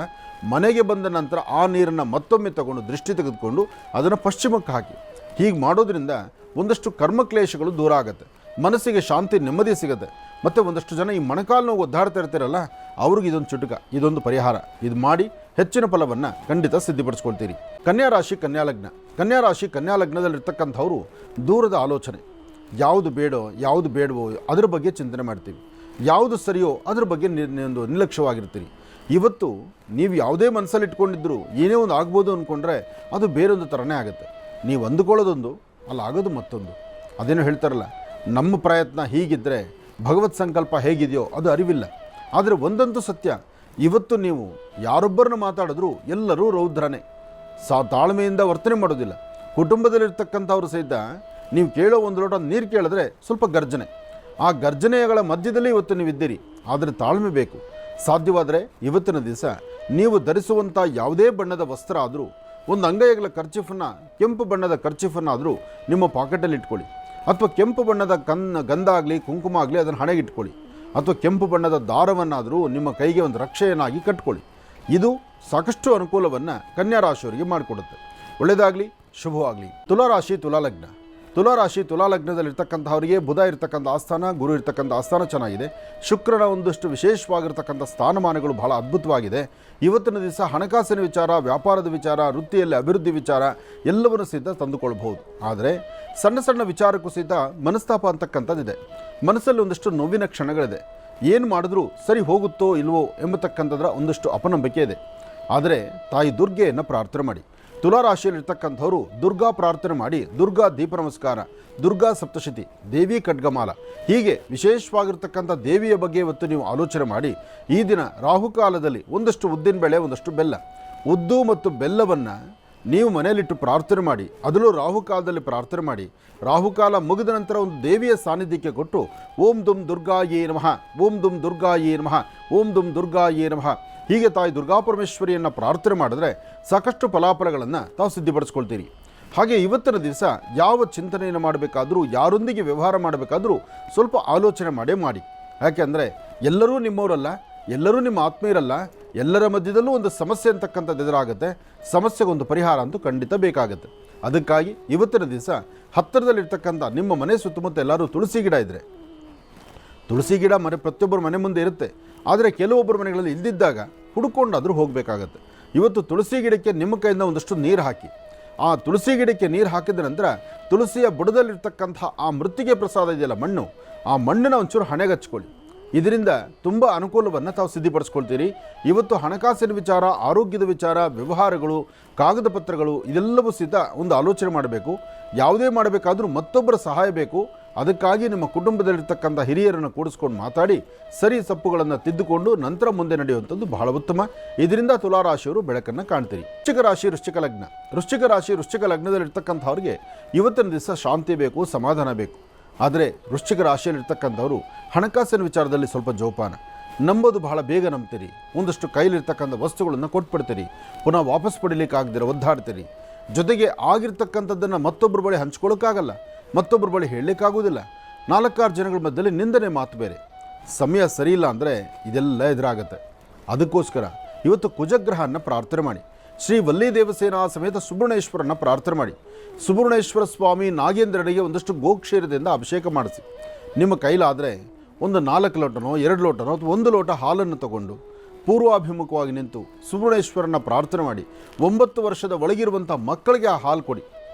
ಮನೆಗೆ ಬಂದ ನಂತರ ಆ ನೀರನ್ನು ಮತ್ತೊಮ್ಮೆ ತಗೊಂಡು ದೃಷ್ಟಿ ತೆಗೆದುಕೊಂಡು ಅದನ್ನು ಪಶ್ಚಿಮಕ್ಕೆ ಹಾಕಿ. ಹೀಗೆ ಮಾಡೋದ್ರಿಂದ ಒಂದಷ್ಟು ಕರ್ಮಕ್ಲೇಶಗಳು ದೂರ ಆಗುತ್ತೆ, ಮನಸ್ಸಿಗೆ ಶಾಂತಿ ನೆಮ್ಮದಿ ಸಿಗುತ್ತೆ. ಮತ್ತು ಒಂದಷ್ಟು ಜನ ಈ ಮೊಣಕಾಲು ನೋವು ಒದ್ದಾಡ್ತಾ ಇರ್ತಿರಲ್ಲ, ಅವ್ರಿಗೆ ಇದೊಂದು ಚುಟುಕ, ಇದೊಂದು ಪರಿಹಾರ, ಇದು ಮಾಡಿ ಹೆಚ್ಚಿನ ಫಲವನ್ನು ಖಂಡಿತ ಸಿದ್ಧಪಡಿಸ್ಕೊಳ್ತೀರಿ. ಕನ್ಯಾ ರಾಶಿ ಕನ್ಯಾ ಲಗ್ನದಲ್ಲಿರ್ತಕ್ಕಂಥವ್ರು ದೂರದ ಆಲೋಚನೆ, ಯಾವುದು ಬೇಡವೋ ಅದರ ಬಗ್ಗೆ ಚಿಂತನೆ ಮಾಡ್ತೀವಿ, ಯಾವುದು ಸರಿಯೋ ಅದ್ರ ಬಗ್ಗೆ ಒಂದು ನಿರ್ಲಕ್ಷ್ಯವಾಗಿರ್ತೀರಿ. ಇವತ್ತು ನೀವು ಯಾವುದೇ ಮನಸ್ಸಲ್ಲಿ ಇಟ್ಕೊಂಡಿದ್ರು ಏನೇ ಒಂದು ಆಗ್ಬೋದು ಅಂದ್ಕೊಂಡ್ರೆ ಅದು ಬೇರೊಂದು ಥರನೇ ಆಗುತ್ತೆ. ನೀವು ಅಂದುಕೊಳ್ಳೋದೊಂದು, ಅಲ್ಲಿ ಆಗೋದು ಮತ್ತೊಂದು. ಅದೇನೋ ಹೇಳ್ತಾರಲ್ಲ, ನಮ್ಮ ಪ್ರಯತ್ನ ಹೀಗಿದ್ದರೆ ಭಗವತ್ ಸಂಕಲ್ಪ ಹೇಗಿದೆಯೋ ಅದು ಅರಿವಿಲ್ಲ. ಆದರೆ ಒಂದಂತೂ ಸತ್ಯ, ಇವತ್ತು ನೀವು ಯಾರೊಬ್ಬರನ್ನು ಮಾತಾಡಿದ್ರೂ ಎಲ್ಲರೂ ರೌದ್ರನೇ, ತಾಳ್ಮೆಯಿಂದ ವರ್ತನೆ ಮಾಡೋದಿಲ್ಲ. ಕುಟುಂಬದಲ್ಲಿರ್ತಕ್ಕಂಥವ್ರು ಸಹಿತ ನೀವು ಕೇಳೋ ಒಂದು ಲೋಟ ನೀರು ಕೇಳಿದ್ರೆ ಸ್ವಲ್ಪ ಗರ್ಜನೆ, ಆ ಗರ್ಜನೆಗಳ ಮಧ್ಯದಲ್ಲಿ ಇವತ್ತು ನೀವಿದ್ದೀರಿ. ಆದರೆ ತಾಳ್ಮೆ ಬೇಕು. ಸಾಧ್ಯವಾದರೆ ಇವತ್ತಿನ ದಿವಸ ನೀವು ಧರಿಸುವಂಥ ಯಾವುದೇ ಬಣ್ಣದ ವಸ್ತ್ರ ಆದರೂ ಒಂದು ಅಂಗೈಯಗಲ ಖರ್ಚೀಫನ್ನು, ಕೆಂಪು ಬಣ್ಣದ ಖರ್ಚೀಫನ್ನಾದರೂ ನಿಮ್ಮ ಪಾಕೆಟಲ್ಲಿ ಇಟ್ಕೊಳ್ಳಿ. ಅಥವಾ ಕೆಂಪು ಬಣ್ಣದ ಗಂಧ ಆಗಲಿ ಕುಂಕುಮ ಆಗಲಿ ಅದನ್ನು ಹಣೆಗಿಟ್ಕೊಳ್ಳಿ. ಅಥವಾ ಕೆಂಪು ಬಣ್ಣದ ದಾರವನ್ನಾದರೂ ನಿಮ್ಮ ಕೈಗೆ ಒಂದು ರಕ್ಷೆಯನ್ನಾಗಿ ಕಟ್ಕೊಳ್ಳಿ. ಇದು ಸಾಕಷ್ಟು ಅನುಕೂಲವನ್ನು ಕನ್ಯಾ ರಾಶಿಯವರಿಗೆ ಮಾಡಿಕೊಡುತ್ತೆ. ಒಳ್ಳೆಯದಾಗಲಿ, ಶುಭವಾಗಲಿ. ತುಲಾರಾಶಿ ತುಲಾಲಗ್ನ. ತುಲಾರಾಶಿ ತುಲಾಲಗ್ನದಲ್ಲಿರ್ತಕ್ಕಂಥವರಿಗೆ ಬುಧ ಇರ್ತಕ್ಕಂಥ ಆಸ್ಥಾನ, ಗುರು ಇರ್ತಕ್ಕಂಥ ಆಸ್ಥಾನ ಚೆನ್ನಾಗಿದೆ. ಶುಕ್ರನ ಒಂದಷ್ಟು ವಿಶೇಷವಾಗಿರ್ತಕ್ಕಂಥ ಸ್ಥಾನಮಾನಗಳು ಬಹಳ ಅದ್ಭುತವಾಗಿದೆ. ಇವತ್ತಿನ ದಿವಸ ಹಣಕಾಸಿನ ವಿಚಾರ, ವ್ಯಾಪಾರದ ವಿಚಾರ, ವೃತ್ತಿಯಲ್ಲಿ ಅಭಿವೃದ್ಧಿ ವಿಚಾರ ಎಲ್ಲವನ್ನೂ ಸಹಿತ ತಂದುಕೊಳ್ಬಹುದು. ಆದರೆ ಸಣ್ಣ ಸಣ್ಣ ವಿಚಾರಕ್ಕೂ ಸಹಿತ ಮನಸ್ತಾಪ ಅಂತಕ್ಕಂಥದ್ದಿದೆ. ಮನಸ್ಸಲ್ಲಿ ಒಂದಷ್ಟು ನೋವಿನ ಕ್ಷಣಗಳಿದೆ. ಏನು ಮಾಡಿದ್ರೂ ಸರಿ ಹೋಗುತ್ತೋ ಇಲ್ವೋ ಎಂಬತಕ್ಕಂಥದ್ರ ಒಂದಷ್ಟು ಅಪನಂಬಿಕೆ ಇದೆ. ಆದರೆ ತಾಯಿ ದುರ್ಗೆಯನ್ನು ಪ್ರಾರ್ಥನೆ ಮಾಡಿ. ತುಲಾರಾಶಿಯಲ್ಲಿರ್ತಕ್ಕಂಥವರು ದುರ್ಗಾ ಪ್ರಾರ್ಥನೆ ಮಾಡಿ, ದುರ್ಗಾ ದೀಪ ನಮಸ್ಕಾರ, ದುರ್ಗಾ ಸಪ್ತಶತಿ, ದೇವಿ ಖಡ್ಗಮಾಲ, ಹೀಗೆ ವಿಶೇಷವಾಗಿರ್ತಕ್ಕಂಥ ದೇವಿಯ ಬಗ್ಗೆ ಇವತ್ತು ನೀವು ಆಲೋಚನೆ ಮಾಡಿ ಈ ದಿನ ರಾಹುಕಾಲದಲ್ಲಿ ಒಂದಷ್ಟು ಉದ್ದಿನ ಬೇಳೆ, ಒಂದಷ್ಟು ಬೆಲ್ಲ, ಉದ್ದು ಮತ್ತು ಬೆಲ್ಲವನ್ನು ನೀವು ಮನೆಯಲ್ಲಿಟ್ಟು ಪ್ರಾರ್ಥನೆ ಮಾಡಿ. ಅದರಲ್ಲೂ ರಾಹುಕಾಲದಲ್ಲಿ ಪ್ರಾರ್ಥನೆ ಮಾಡಿ. ರಾಹುಕಾಲ ಮುಗಿದ ನಂತರ ಒಂದು ದೇವಿಯ ಸಾನ್ನಿಧ್ಯಕ್ಕೆ ಕೊಟ್ಟು ಓಂ ದುಂ ದುರ್ಗಾಯೇ ನಮಃ, ಓಂ ದುಂ ದುರ್ಗಾಯೇ ನಮಃ, ಓಂ ದುಂ ದುರ್ಗಾಯೇ ನಮಃ, ಹೀಗೆ ತಾಯಿ ದುರ್ಗಾಪರಮೇಶ್ವರಿಯನ್ನು ಪ್ರಾರ್ಥನೆ ಮಾಡಿದ್ರೆ ಸಾಕಷ್ಟು ಫಲಾಫಲಗಳನ್ನು ತಾವು ಸಿದ್ಧಪಡಿಸ್ಕೊಳ್ತೀರಿ. ಹಾಗೆ ಇವತ್ತಿನ ದಿವಸ ಯಾವ ಚಿಂತನೆಯನ್ನು ಮಾಡಬೇಕಾದ್ರೂ, ಯಾರೊಂದಿಗೆ ವ್ಯವಹಾರ ಮಾಡಬೇಕಾದ್ರೂ ಸ್ವಲ್ಪ ಆಲೋಚನೆ ಮಾಡೇ ಮಾಡಿ. ಯಾಕೆಂದರೆ ಎಲ್ಲರೂ ನಿಮ್ಮವರಲ್ಲ, ಎಲ್ಲರೂ ನಿಮ್ಮ ಆತ್ಮೀಯರಲ್ಲ. ಎಲ್ಲರ ಮಧ್ಯದಲ್ಲೂ ಒಂದು ಸಮಸ್ಯೆ ಅಂತಕ್ಕಂಥದ್ದು ಎದುರಾಗುತ್ತೆ. ಸಮಸ್ಯೆಗೊಂದು ಪರಿಹಾರ ಅಂತೂ ಖಂಡಿತ ಬೇಕಾಗುತ್ತೆ. ಅದಕ್ಕಾಗಿ ಇವತ್ತಿನ ದಿವಸ ಹತ್ತಿರದಲ್ಲಿರ್ತಕ್ಕಂಥ ನಿಮ್ಮ ಮನೆ ಸುತ್ತಮುತ್ತ ಎಲ್ಲರೂ ತುಳಸಿ ಗಿಡ ಇದ್ದರೆ, ತುಳಸಿ ಗಿಡ ಪ್ರತಿಯೊಬ್ಬರ ಮನೆ ಮುಂದೆ ಇರುತ್ತೆ. ಆದರೆ ಕೆಲವೊಬ್ಬರ ಮನೆಗಳಲ್ಲಿ ಇಲ್ದಿದ್ದಾಗ ಹುಡುಕೊಂಡಾದರೂ ಹೋಗಬೇಕಾಗತ್ತೆ. ಇವತ್ತು ತುಳಸಿ ಗಿಡಕ್ಕೆ ನಿಮ್ಮ ಕೈಯಿಂದ ಒಂದಷ್ಟು ನೀರು ಹಾಕಿ. ಆ ತುಳಸಿ ಗಿಡಕ್ಕೆ ನೀರು ಹಾಕಿದ ನಂತರ ತುಳಸಿಯ ಬುಡದಲ್ಲಿರ್ತಕ್ಕಂಥ ಆ ಮೃತ್ತಿಗೆ ಪ್ರಸಾದ ಇದೆಯಲ್ಲ, ಮಣ್ಣು, ಆ ಮಣ್ಣನ್ನು ಒಂಚೂರು ಹಣೆಗಚ್ಕೊಳ್ಳಿ. ಇದರಿಂದ ತುಂಬ ಅನುಕೂಲವನ್ನು ತಾವು ಸಿದ್ಧಪಡಿಸ್ಕೊಳ್ತೀರಿ. ಇವತ್ತು ಹಣಕಾಸಿನ ವಿಚಾರ, ಆರೋಗ್ಯದ ವಿಚಾರ, ವ್ಯವಹಾರಗಳು, ಕಾಗದ ಪತ್ರಗಳು ಇದೆಲ್ಲವೂ ಸಹಿತ ಒಂದು ಆಲೋಚನೆ ಮಾಡಬೇಕು. ಯಾವುದೇ ಮಾಡಬೇಕಾದ್ರೂ ಮತ್ತೊಬ್ಬರ ಸಹಾಯ ಬೇಕು. ಅದಕ್ಕಾಗಿ ನಿಮ್ಮ ಕುಟುಂಬದಲ್ಲಿರ್ತಕ್ಕಂಥ ಹಿರಿಯರನ್ನು ಕೂಡಿಸ್ಕೊಂಡು ಮಾತಾಡಿ ಸರಿ ತಪ್ಪುಗಳನ್ನು ತಿದ್ದುಕೊಂಡು ನಂತರ ಮುಂದೆ ನಡೆಯುವಂಥದ್ದು ಬಹಳ ಉತ್ತಮ. ಇದರಿಂದ ತುಲಾರಾಶಿಯವರು ಬೆಳಕನ್ನು ಕಾಣ್ತೀರಿ. ವೃಶ್ಚಿಕ ರಾಶಿ ವೃಶ್ಚಿಕ ಲಗ್ನ. ವೃಶ್ಚಿಕ ರಾಶಿ ವೃಶ್ಚಿಕ ಲಗ್ನದಲ್ಲಿರ್ತಕ್ಕಂಥವ್ರಿಗೆ ಇವತ್ತಿನ ದಿವಸ ಶಾಂತಿ ಬೇಕು, ಸಮಾಧಾನ ಬೇಕು. ಆದರೆ ವೃಶ್ಚಿಕ ರಾಶಿಯಲ್ಲಿರ್ತಕ್ಕಂಥವರು ಹಣಕಾಸಿನ ವಿಚಾರದಲ್ಲಿ ಸ್ವಲ್ಪ ಜೋಪಾನ. ನಂಬೋದು ಬಹಳ ಬೇಗ ನಂಬ್ತೀರಿ. ಒಂದಷ್ಟು ಕೈಲಿರ್ತಕ್ಕಂಥ ವಸ್ತುಗಳನ್ನು ಕೊಟ್ಬಿಡ್ತೀರಿ, ಪುನಃ ವಾಪಸ್ ಪಡೀಲಿಕ್ಕಾಗದಿರ ಒದ್ದಾಡ್ತೀರಿ. ಜೊತೆಗೆ ಆಗಿರ್ತಕ್ಕಂಥದ್ದನ್ನು ಮತ್ತೊಬ್ಬರ ಬಳಿ ಹಂಚ್ಕೊಳ್ಳೋಕ್ಕಾಗಲ್ಲ, ಮತ್ತೊಬ್ಬರ ಬಳಿ ಹೇಳಲಿಕ್ಕಾಗೋದಿಲ್ಲ. 4-6 ಜನಗಳ ಮಧ್ಯದಲ್ಲಿ ನಿಂದನೆ ಮಾತು ಬೇರೆ. ಸಮಯ ಸರಿಯಿಲ್ಲ ಅಂದರೆ ಇದೆಲ್ಲ ಎದುರಾಗುತ್ತೆ. ಅದಕ್ಕೋಸ್ಕರ ಇವತ್ತು ಕುಜಗ್ರಹವನ್ನು ಪ್ರಾರ್ಥನೆ ಮಾಡಿ. ಶ್ರೀ ವಲ್ಲಿ ದೇವಸೇನಾ ಸಮೇತ ಸುಬ್ರಹ್ಮಣ್ಯೇಶ್ವರನ ಪ್ರಾರ್ಥನೆ ಮಾಡಿ. ಸುಬ್ರಹ್ಮಣ್ಯೇಶ್ವರ ಸ್ವಾಮಿ ನಾಗೇಂದ್ರನಿಗೆ ಒಂದಷ್ಟು ಗೋಕ್ಷೀರದಿಂದ ಅಭಿಷೇಕ ಮಾಡಿಸಿ. ನಿಮ್ಮ ಕೈಲಾದರೆ ಒಂದು 4 ಲೋಟನೋ 2 ಲೋಟನೋ ಅಥವಾ 1 ಲೋಟ ಹಾಲನ್ನು ತಗೊಂಡು ಪೂರ್ವಾಭಿಮುಖವಾಗಿ ನಿಂತು ಸುಬ್ರಹ್ಮಣ್ಯೇಶ್ವರನ ಪ್ರಾರ್ಥನೆ ಮಾಡಿ. 9 ವರ್ಷದ ಒಳಗಿರುವಂಥ ಮಕ್ಕಳಿಗೆ ಆ ಹಾಲು ಕೊಡಿ.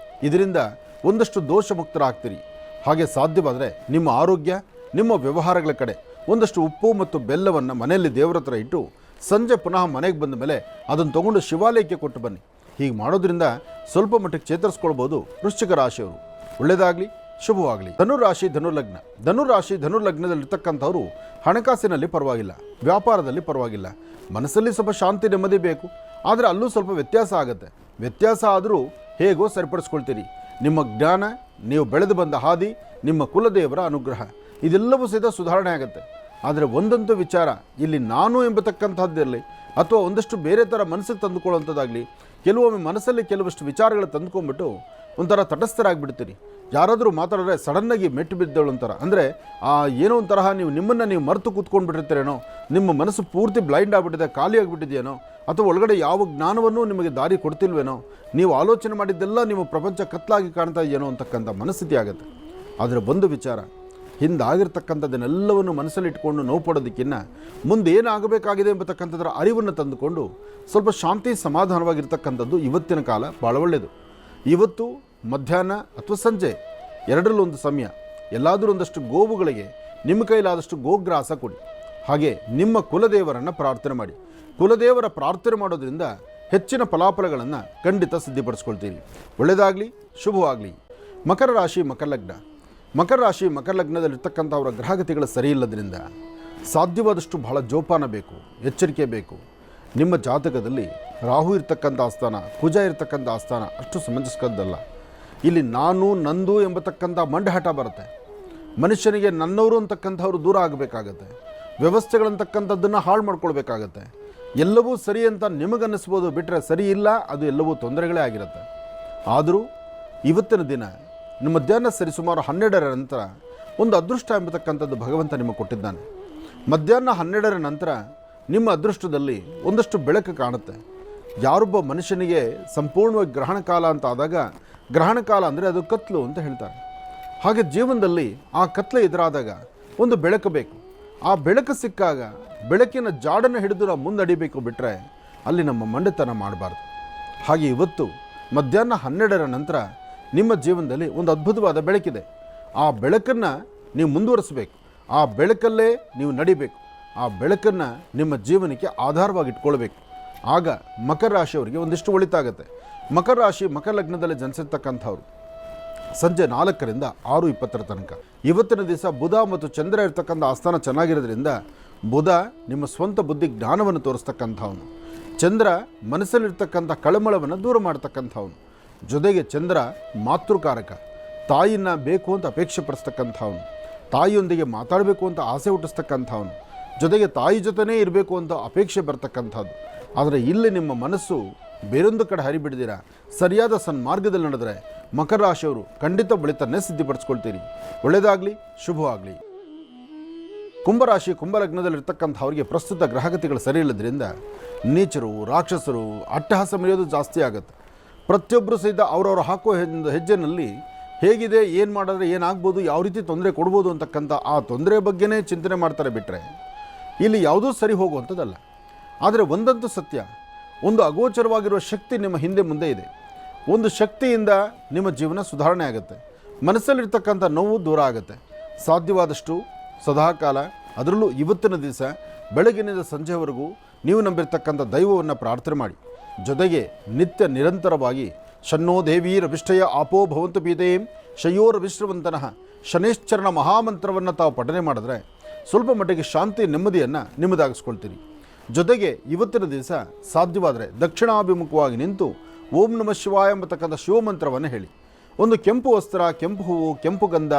ಇದರಿಂದ ಒಂದಷ್ಟು ದೋಷ ಮುಕ್ತರಾಗ್ತೀರಿ. ಹಾಗೆ ಸಾಧ್ಯವಾದರೆ ನಿಮ್ಮ ಆರೋಗ್ಯ, ನಿಮ್ಮ ವ್ಯವಹಾರಗಳ ಕಡೆ ಒಂದಷ್ಟು ಉಪ್ಪು ಮತ್ತು ಬೆಲ್ಲವನ್ನು ಮನೆಯಲ್ಲಿ ದೇವರ ಹತ್ರ ಇಟ್ಟು ಸಂಜೆ ಪುನಃ ಮನೆಗೆ ಬಂದ ಮೇಲೆ ಅದನ್ನು ತಗೊಂಡು ಶಿವಾಲಯಕ್ಕೆ ಕೊಟ್ಟು ಬನ್ನಿ. ಹೀಗೆ ಮಾಡೋದ್ರಿಂದ ಸ್ವಲ್ಪ ಮಟ್ಟಿಗೆ ಚೇತರಿಸ್ಕೊಳ್ಬೋದು ವೃಶ್ಚಿಕ ರಾಶಿಯವರು. ಒಳ್ಳೆಯದಾಗಲಿ, ಶುಭವಾಗಲಿ. ಧನುರಾಶಿ ಧನುರ್ಲಗ್ನ. ಧನುರಾಶಿ ಧನುರ್ಲಗ್ನದಲ್ಲಿರ್ತಕ್ಕಂಥವರು ಹಣಕಾಸಿನಲ್ಲಿ ಪರವಾಗಿಲ್ಲ, ವ್ಯಾಪಾರದಲ್ಲಿ ಪರವಾಗಿಲ್ಲ. ಮನಸ್ಸಲ್ಲಿ ಸ್ವಲ್ಪ ಶಾಂತಿ ನೆಮ್ಮದಿ ಬೇಕು. ಆದರೆ ಅಲ್ಲೂ ಸ್ವಲ್ಪ ವ್ಯತ್ಯಾಸ ಆಗುತ್ತೆ. ವ್ಯತ್ಯಾಸ ಆದರೂ ಹೇಗೋ ಸರಿಪಡಿಸ್ಕೊಳ್ತೀರಿ. ನಿಮ್ಮ ಜ್ಞಾನ, ನೀವು ಬೆಳೆದು ಬಂದ ಹಾದಿ, ನಿಮ್ಮ ಕುಲದೇವರ ಅನುಗ್ರಹ ಇದೆಲ್ಲವೂ ಸಹಿತ ಸುಧಾರಣೆ ಆಗುತ್ತೆ. ಆದರೆ ಒಂದಂತೂ ವಿಚಾರ, ಇಲ್ಲಿ ನಾನು ಎಂಬತಕ್ಕಂಥದ್ದಿರಲಿ ಅಥವಾ ಒಂದಷ್ಟು ಬೇರೆ ಥರ ಮನಸ್ಸಿಗೆ ತಂದುಕೊಳ್ಳುವಂಥದ್ದಾಗಲಿ, ಕೆಲವೊಮ್ಮೆ ಮನಸ್ಸಲ್ಲಿ ಕೆಲವಷ್ಟು ವಿಚಾರಗಳು ತಂದುಕೊಂಡ್ಬಿಟ್ಟು ಒಂಥರ ತಟಸ್ಥರಾಗಿಬಿಡ್ತೀರಿ. ಯಾರಾದರೂ ಮಾತಾಡಿದ್ರೆ ಸಡನ್ನಾಗಿ ಮೆಟ್ಟು ಬಿದ್ದವಳು ಒಂಥರ, ಅಂದರೆ ಏನೋ ಒಂಥರ ನಿಮ್ಮನ್ನು ನೀವು ಮರೆತು ಕೂತ್ಕೊಂಡ್ಬಿಟ್ಟಿರ್ತೀರೇನೋ, ನಿಮ್ಮ ಮನಸ್ಸು ಪೂರ್ತಿ ಬ್ಲೈಂಡ್ ಆಗಿಬಿಟ್ಟಿದೆ, ಖಾಲಿ ಆಗಿಬಿಟ್ಟಿದೆಯೇನೋ, ಅಥವಾ ಒಳಗಡೆ ಯಾವ ಜ್ಞಾನವನ್ನೂ ನಿಮಗೆ ದಾರಿ ಕೊಡ್ತಿಲ್ವೇನೋ, ನೀವು ಆಲೋಚನೆ ಮಾಡಿದ್ದೆಲ್ಲ ನಿಮ್ಮ ಪ್ರಪಂಚ ಕತ್ತಲಾಗಿ ಕಾಣ್ತಾ ಇದೆಯೇನೋ ಅಂತಕ್ಕಂಥ ಮನಸ್ಥಿತಿ ಆಗುತ್ತೆ. ಆದರೆ ಒಂದು ವಿಚಾರ, ಹಿಂದಾಗಿರ್ತಕ್ಕಂಥದ್ದನ್ನೆಲ್ಲವನ್ನು ಮನಸ್ಸಲ್ಲಿಟ್ಕೊಂಡು ನೋವು ಪಡೋದಕ್ಕಿಂತ ಮುಂದೆ ಏನಾಗಬೇಕಾಗಿದೆ ಎಂಬತಕ್ಕಂಥದ್ರ ಅರಿವನ್ನು ತಂದುಕೊಂಡು ಸ್ವಲ್ಪ ಶಾಂತಿ ಸಮಾಧಾನವಾಗಿರ್ತಕ್ಕಂಥದ್ದು ಇವತ್ತಿನ ಕಾಲ ಭಾಳ ಒಳ್ಳೆಯದು. ಇವತ್ತು ಮಧ್ಯಾಹ್ನ ಅಥವಾ ಸಂಜೆ ಎರಡರಲ್ಲೊಂದು ಸಮಯ ಎಲ್ಲಾದರೂ ಒಂದಷ್ಟು ಗೋವುಗಳಿಗೆ ನಿಮ್ಮ ಕೈಲಾದಷ್ಟು ಗೋಗ್ರಾಸ ಕೊಡಿ. ಹಾಗೆ ನಿಮ್ಮ ಕುಲದೇವರನ್ನು ಪ್ರಾರ್ಥನೆ ಮಾಡಿ. ಕುಲದೇವರ ಪ್ರಾರ್ಥನೆ ಮಾಡೋದ್ರಿಂದ ಹೆಚ್ಚಿನ ಫಲಾಫಲಗಳನ್ನು ಖಂಡಿತ ಸಿದ್ಧಪಡಿಸ್ಕೊಳ್ತೀರಿ. ಒಳ್ಳೆಯದಾಗಲಿ, ಶುಭವಾಗಲಿ. ಮಕರ ರಾಶಿ ಮಕರ ಲಗ್ನ. ಮಕರ ರಾಶಿ ಮಕರ ಲಗ್ನದಲ್ಲಿರ್ತಕ್ಕಂಥವರ ಗ್ರಹಗತಿಗಳು ಸರಿ ಇಲ್ಲದ್ರಿಂದ ಸಾಧ್ಯವಾದಷ್ಟು ಬಹಳ ಜೋಪಾನ ಬೇಕು, ಎಚ್ಚರಿಕೆ ಬೇಕು. ನಿಮ್ಮ ಜಾತಕದಲ್ಲಿ ರಾಹು ಇರ್ತಕ್ಕಂಥ ಆಸ್ಥಾನ, ಕುಜ ಇರ್ತಕ್ಕಂಥ ಆಸ್ಥಾನ ಅಷ್ಟು ಸಮಂಜಸಕ್ಕದ್ದಲ್ಲ. ಇಲ್ಲಿ ನಾನು ನಂದು ಎಂಬತಕ್ಕಂಥ ಮಂಡಹಠ ಬರುತ್ತೆ. ಮನುಷ್ಯನಿಗೆ ನನ್ನವರು ಅಂತಕ್ಕಂಥವ್ರು ದೂರ ಆಗಬೇಕಾಗತ್ತೆ. ವ್ಯವಸ್ಥೆಗಳಂತಕ್ಕಂಥದ್ದನ್ನು ಹಾಳು ಮಾಡ್ಕೊಳ್ಬೇಕಾಗತ್ತೆ. ಎಲ್ಲವೂ ಸರಿ ಅಂತ ನಿಮಗನ್ನಿಸ್ಬೋದು, ಬಿಟ್ಟರೆ ಸರಿ ಇಲ್ಲ, ಅದು ಎಲ್ಲವೂ ತೊಂದರೆಗಳೇ ಆಗಿರುತ್ತೆ. ಆದರೂ ಇವತ್ತಿನ ದಿನ ನಿಮ್ಮ ಮಧ್ಯಾಹ್ನ ಸರಿಸುಮಾರು 12ರ ನಂತರ ಒಂದು ಅದೃಷ್ಟ ಎಂಬತಕ್ಕಂಥದ್ದು ಭಗವಂತ ನಿಮಗೆ ಕೊಟ್ಟಿದ್ದಾನೆ. ಮಧ್ಯಾಹ್ನ 12ರ ನಂತರ ನಿಮ್ಮ ಅದೃಷ್ಟದಲ್ಲಿ ಒಂದಷ್ಟು ಬೆಳಕು ಕಾಣುತ್ತೆ. ಯಾರೊಬ್ಬ ಮನುಷ್ಯನಿಗೆ ಸಂಪೂರ್ಣವಾಗಿ ಗ್ರಹಣ ಕಾಲ ಅಂತ ಆದಾಗ, ಗ್ರಹಣ ಕಾಲ ಅಂದರೆ ಅದು ಕತ್ಲು ಅಂತ ಹೇಳ್ತಾರೆ. ಹಾಗೆ ಜೀವನದಲ್ಲಿ ಆ ಕತ್ಲೆ ಎದುರಾದಾಗ ಒಂದು ಬೆಳಕು ಬೇಕು. ಆ ಬೆಳಕು ಸಿಕ್ಕಾಗ ಬೆಳಕಿನ ಜಾಡನ್ನು ಹಿಡಿದು ನಾವು ಮುಂದಡಿಬೇಕು, ಬಿಟ್ಟರೆ ಅಲ್ಲಿ ನಮ್ಮ ಮಂಡತನ ಮಾಡಬಾರ್ದು. ಹಾಗೆ ಇವತ್ತು ಮಧ್ಯಾಹ್ನ 12ರ ನಂತರ ನಿಮ್ಮ ಜೀವನದಲ್ಲಿ ಒಂದು ಅದ್ಭುತವಾದ ಬೆಳಕಿದೆ. ಆ ಬೆಳಕನ್ನು ನೀವು ಮುಂದುವರಿಸಬೇಕು. ಆ ಬೆಳಕಲ್ಲೇ ನೀವು ನಡಿಬೇಕು. ಆ ಬೆಳಕನ್ನು ನಿಮ್ಮ ಜೀವನಕ್ಕೆ ಆಧಾರವಾಗಿ ಇಟ್ಕೊಳ್ಬೇಕು. ಆಗ ಮಕರ ರಾಶಿಯವರಿಗೆ ಒಂದಿಷ್ಟು ಒಳಿತಾಗುತ್ತೆ. ಮಕರ ರಾಶಿ ಮಕರ ಲಗ್ನದಲ್ಲಿ ಜನಿಸಿರ್ತಕ್ಕಂಥವ್ರು ಸಂಜೆ 4ರಿಂದ 6:20 ತನಕ. ಇವತ್ತಿನ ದಿವಸ ಬುಧ ಮತ್ತು ಚಂದ್ರ ಇರ್ತಕ್ಕಂಥ ಆಸ್ಥಾನ ಚೆನ್ನಾಗಿರೋದ್ರಿಂದ ಬುಧ ನಿಮ್ಮ ಸ್ವಂತ ಬುದ್ಧಿ ಜ್ಞಾನವನ್ನು ತೋರಿಸ್ತಕ್ಕಂಥವನು. ಚಂದ್ರ ಮನಸ್ಸಲ್ಲಿರ್ತಕ್ಕಂಥ ಕಳಮಳವನ್ನು ದೂರ ಮಾಡ್ತಕ್ಕಂಥವನು. ಜೊತೆಗೆ ಚಂದ್ರ ಮಾತೃಕಾರಕ, ತಾಯಿನ ಬೇಕು ಅಂತ ಅಪೇಕ್ಷೆ ಪಡಿಸ್ತಕ್ಕಂಥವನು, ತಾಯಿಯೊಂದಿಗೆ ಮಾತಾಡಬೇಕು ಅಂತ ಆಸೆ ಹುಟ್ಟಿಸ್ತಕ್ಕಂಥವನು, ಜೊತೆಗೆ ತಾಯಿ ಜೊತೆನೇ ಇರಬೇಕು ಅಂತ ಅಪೇಕ್ಷೆ ಬರ್ತಕ್ಕಂಥದ್ದು. ಆದರೆ ಇಲ್ಲಿ ನಿಮ್ಮ ಮನಸ್ಸು ಬೇರೊಂದು ಕಡೆ ಹರಿಬಿಡ್ದಿರ ಸರಿಯಾದ ಸನ್ಮಾರ್ಗದಲ್ಲಿ ನಡೆದರೆ ಮಕರ ರಾಶಿಯವರು ಖಂಡಿತ ಒಳಿತನ್ನೇ ಸಿದ್ಧಿಪಡಿಸ್ಕೊಳ್ತೀರಿ. ಒಳ್ಳೆಯದಾಗಲಿ, ಶುಭವಾಗಲಿ. ಕುಂಭರಾಶಿ ಕುಂಭಲಗ್ನದಲ್ಲಿರ್ತಕ್ಕಂಥವ್ರಿಗೆ ಪ್ರಸ್ತುತ ಗ್ರಹಗತಿಗಳು ಸರಿ ಇಲ್ಲದ್ರಿಂದ ನೀಚರು, ರಾಕ್ಷಸರು, ಅಟ್ಟಹಾಸ ಮೆರೆಯೋದು ಜಾಸ್ತಿ ಆಗುತ್ತೆ. ಪ್ರತಿಯೊಬ್ಬರು ಸಹಿತ ಅವರವರು ಹಾಕೋ ಹೆಜ್ಜೆನಲ್ಲಿ ಹೇಗಿದೆ, ಏನು ಮಾಡಿದ್ರೆ ಏನಾಗ್ಬೋದು, ಯಾವ ರೀತಿ ತೊಂದರೆ ಕೊಡ್ಬೋದು ಅಂತಕ್ಕಂಥ ಆ ತೊಂದರೆ ಬಗ್ಗೆನೇ ಚಿಂತನೆ ಮಾಡ್ತಾರೆ, ಬಿಟ್ಟರೆ ಇಲ್ಲಿ ಯಾವುದೂ ಸರಿ ಹೋಗುವಂಥದ್ದಲ್ಲ. ಆದರೆ ಒಂದಂತೂ ಸತ್ಯ, ಒಂದು ಅಗೋಚರವಾಗಿರುವ ಶಕ್ತಿ ನಿಮ್ಮ ಹಿಂದೆ ಮುಂದೆ ಇದೆ. ಒಂದು ಶಕ್ತಿಯಿಂದ ನಿಮ್ಮ ಜೀವನ ಸುಧಾರಣೆ ಆಗುತ್ತೆ. ಮನಸ್ಸಲ್ಲಿರ್ತಕ್ಕಂಥ ನೋವು ದೂರ ಆಗುತ್ತೆ. ಸಾಧ್ಯವಾದಷ್ಟು ಸದಾಕಾಲ, ಅದರಲ್ಲೂ ಇವತ್ತಿನ ದಿವಸ ಬೆಳಗಿನಿಂದ ಸಂಜೆವರೆಗೂ ನೀವು ನಂಬಿರ್ತಕ್ಕಂಥ ದೈವವನ್ನು ಪ್ರಾರ್ಥನೆ ಮಾಡಿ. ಜೊತೆಗೆ ನಿತ್ಯ ನಿರಂತರವಾಗಿ ಶನ್ನೋ ದೇವೀರ ವಿಷ್ಟಯ ಆಪೋ ಭವಂತು ಪೀತೆಯಂ ಶಯೋರ ವಿಶ್ರವಂತನಃ ಶನೇಶ್ಚರಣ ಮಹಾಮಂತ್ರವನ್ನು ತಾವು ಪಠನೆ ಮಾಡಿದ್ರೆ ಸ್ವಲ್ಪ ಮಟ್ಟಿಗೆ ಶಾಂತಿ ನೆಮ್ಮದಿಯನ್ನು ನಿಮ್ಮದಾಗಿಸ್ಕೊಳ್ತೀರಿ. ಜೊತೆಗೆ ಇವತ್ತಿನ ದಿವಸ ಸಾಧ್ಯವಾದರೆ ದಕ್ಷಿಣಾಭಿಮುಖವಾಗಿ ನಿಂತು ಓಂ ನಮಃ ಶಿವಾಯ ಎಂಬತಕ್ಕಂಥ ಶಿವಮಂತ್ರವನ್ನು ಹೇಳಿ. ಒಂದು ಕೆಂಪು ವಸ್ತ್ರ, ಕೆಂಪು ಹೂವು, ಕೆಂಪು ಗಂಧ,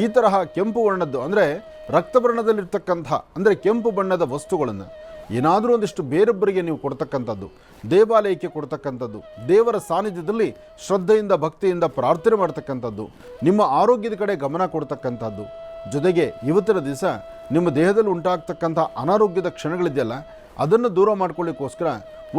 ಈ ತರಹ ಕೆಂಪು ವರ್ಣದ್ದು ಅಂದರೆ ರಕ್ತವರ್ಣದಲ್ಲಿರ್ತಕ್ಕಂಥ ಅಂದರೆ ಕೆಂಪು ಬಣ್ಣದ ವಸ್ತುಗಳನ್ನು ಏನಾದರೂ ಒಂದಿಷ್ಟು ಬೇರೊಬ್ಬರಿಗೆ ನೀವು ಕೊಡ್ತಕ್ಕಂಥದ್ದು, ದೇವಾಲಯಕ್ಕೆ ಕೊಡ್ತಕ್ಕಂಥದ್ದು, ದೇವರ ಸಾನ್ನಿಧ್ಯದಲ್ಲಿ ಶ್ರದ್ಧೆಯಿಂದ ಭಕ್ತಿಯಿಂದ ಪ್ರಾರ್ಥನೆ ಮಾಡ್ತಕ್ಕಂಥದ್ದು, ನಿಮ್ಮ ಆರೋಗ್ಯದ ಕಡೆ ಗಮನ ಕೊಡ್ತಕ್ಕಂಥದ್ದು. ಜೊತೆಗೆ ಇವತ್ತಿನ ದಿವಸ ನಿಮ್ಮ ದೇಹದಲ್ಲಿ ಉಂಟಾಗ್ತಕ್ಕಂಥ ಅನಾರೋಗ್ಯದ ಕ್ಷಣಗಳಿದೆಯಲ್ಲ, ಅದನ್ನು ದೂರ ಮಾಡ್ಕೊಳ್ಳಿಕ್ಕೋಸ್ಕರ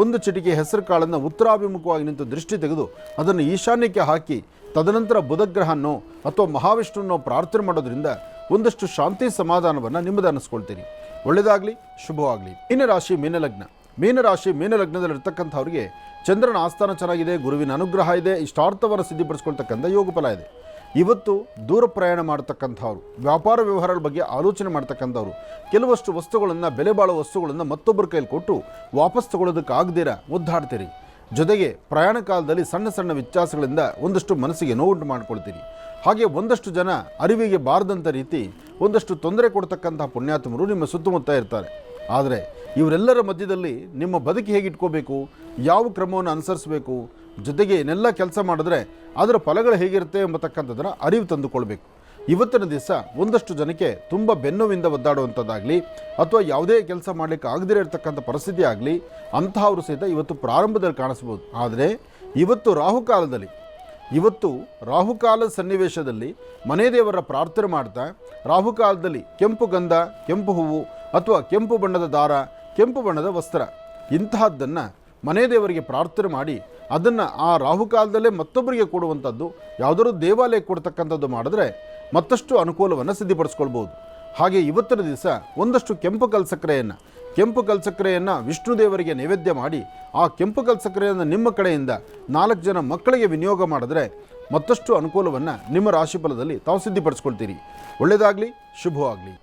ಒಂದು ಚಿಟಿಕೆ ಹೆಸರು ಕಾಳನ್ನು ಉತ್ತರಾಭಿಮುಖವಾಗಿ ನಿಂತು ದೃಷ್ಟಿ ತೆಗೆದು ಅದನ್ನು ಈಶಾನ್ಯಕ್ಕೆ ಹಾಕಿ ತದನಂತರ ಬುಧಗ್ರಹನೋ ಅಥವಾ ಮಹಾವಿಷ್ಣುವನ್ನೋ ಪ್ರಾರ್ಥನೆ ಮಾಡೋದ್ರಿಂದ ಒಂದಷ್ಟು ಶಾಂತಿ ಸಮಾಧಾನವನ್ನು ನಿಮ್ಮದು ಅನ್ನಿಸ್ಕೊಳ್ತೀರಿ. ಒಳ್ಳೆಯದಾಗಲಿ, ಶುಭವಾಗಲಿ. ಮೀನರಾಶಿ ಮೀನಲಗ್ನ. ಮೀನರಾಶಿ ಮೀನಲಗ್ನದಲ್ಲಿರ್ತಕ್ಕಂಥವ್ರಿಗೆ ಚಂದ್ರನ ಆಸ್ಥಾನ ಚೆನ್ನಾಗಿದೆ, ಗುರುವಿನ ಅನುಗ್ರಹ ಇದೆ, ಇಷ್ಟಾರ್ಥವನ್ನು ಸಿದ್ಧಿಪಡಿಸ್ಕೊಳ್ತಕ್ಕಂಥ ಯೋಗ ಫಲ ಇದೆ. ಇವತ್ತು ದೂರ ಪ್ರಯಾಣ ಮಾಡ್ತಕ್ಕಂಥವ್ರು, ವ್ಯಾಪಾರ ವ್ಯವಹಾರಗಳ ಬಗ್ಗೆ ಆಲೋಚನೆ ಮಾಡ್ತಕ್ಕಂಥವ್ರು, ಕೆಲವಷ್ಟು ವಸ್ತುಗಳನ್ನು, ಬೆಲೆ ಬಾಳುವ ವಸ್ತುಗಳನ್ನು ಮತ್ತೊಬ್ಬರ ಕೈಲಿ ಕೊಟ್ಟು ವಾಪಸ್ ತಗೊಳ್ಳೋದಕ್ಕಾಗದಿರ ಒದ್ದಾಡ್ತೀರಿ. ಜೊತೆಗೆ ಪ್ರಯಾಣ ಕಾಲದಲ್ಲಿ ಸಣ್ಣ ಸಣ್ಣ ವ್ಯತ್ಯಾಸಗಳಿಂದ ಒಂದಷ್ಟು ಮನಸ್ಸಿಗೆ ನೋವುಂಟು ಮಾಡ್ಕೊಳ್ತೀರಿ. ಹಾಗೆ ಒಂದಷ್ಟು ಜನ ಅರಿವಿಗೆ ಬಾರದಂಥ ರೀತಿ ಒಂದಷ್ಟು ತೊಂದರೆ ಕೊಡ್ತಕ್ಕಂಥ ಪುಣ್ಯಾತ್ಮರು ನಿಮ್ಮ ಸುತ್ತಮುತ್ತ ಇರ್ತಾರೆ. ಆದರೆ ಇವರೆಲ್ಲರ ಮಧ್ಯದಲ್ಲಿ ನಿಮ್ಮ ಬದುಕು ಹೇಗೆ ಇಟ್ಕೋಬೇಕು, ಯಾವ ಕ್ರಮವನ್ನು ಅನುಸರಿಸಬೇಕು, ಜೊತೆಗೆ ಏನೆಲ್ಲ ಕೆಲಸ ಮಾಡಿದ್ರೆ ಅದರ ಫಲಗಳು ಹೇಗಿರುತ್ತೆ ಎಂಬತಕ್ಕಂಥದ್ದನ್ನು ಅರಿವು ತಂದುಕೊಳ್ಬೇಕು. ಇವತ್ತಿನ ದಿವಸ ಒಂದಷ್ಟು ಜನಕ್ಕೆ ತುಂಬ ಬೆನ್ನುವಿಂದ ಒದ್ದಾಡುವಂಥದ್ದಾಗಲಿ ಅಥವಾ ಯಾವುದೇ ಕೆಲಸ ಮಾಡಲಿಕ್ಕೆ ಆಗದಿರೋ ಇರತಕ್ಕಂಥ ಪರಿಸ್ಥಿತಿ ಆಗಲಿ ಅಂತಹವರು ಸಹಿತ ಇವತ್ತು ಪ್ರಾರಂಭದಲ್ಲಿ ಕಾಣಿಸ್ಬೋದು. ಆದರೆ ಇವತ್ತು ರಾಹುಕಾಲದ ಸನ್ನಿವೇಶದಲ್ಲಿ ಮನೆ ದೇವರ ಪ್ರಾರ್ಥನೆ ಮಾಡ್ತಾ ರಾಹುಕಾಲದಲ್ಲಿ ಕೆಂಪು ಗಂಧ, ಕೆಂಪು ಹೂವು ಅಥವಾ ಕೆಂಪು ಬಣ್ಣದ ದಾರ, ಕೆಂಪು ಬಣ್ಣದ ವಸ್ತ್ರ ಇಂತಹದ್ದನ್ನು ಮನೆ ದೇವರಿಗೆ ಪ್ರಾರ್ಥನೆ ಮಾಡಿ ಅದನ್ನು ಆ ರಾಹುಕಾಲದಲ್ಲೇ ಮತ್ತೊಬ್ಬರಿಗೆ ಕೊಡುವಂಥದ್ದು, ಯಾವುದಾದ್ರೂ ದೇವಾಲಯಕ್ಕೆ ಕೊಡ್ತಕ್ಕಂಥದ್ದು ಮಾಡಿದ್ರೆ ಮತ್ತಷ್ಟು ಅನುಕೂಲವನ್ನು ಸಿದ್ಧಿಪಡಿಸ್ಕೊಳ್ಬೋದು. ಹಾಗೆ ಇವತ್ತಿನ ದಿವಸ ಒಂದಷ್ಟು ಕೆಂಪು ಕಲ್ಸಕ್ಕರೆಯನ್ನು ವಿಷ್ಣು ದೇವರಿಗೆ ನೈವೇದ್ಯ ಮಾಡಿ ಆ ಕೆಂಪು ಕಲ್ಸಕ್ಕರೆಯನ್ನು ನಿಮ್ಮ ಕಡೆಯಿಂದ 4 ಜನ ಮಕ್ಕಳಿಗೆ ವಿನಿಯೋಗ ಮಾಡಿದ್ರೆ ಮತ್ತಷ್ಟು ಅನುಕೂಲವನ್ನು ನಿಮ್ಮ ರಾಶಿಫಲದಲ್ಲಿ ತಾವು ಸಿದ್ಧಿಪಡಿಸ್ಕೊಳ್ತೀರಿ. ಒಳ್ಳೆಯದಾಗಲಿ, ಶುಭವಾಗಲಿ.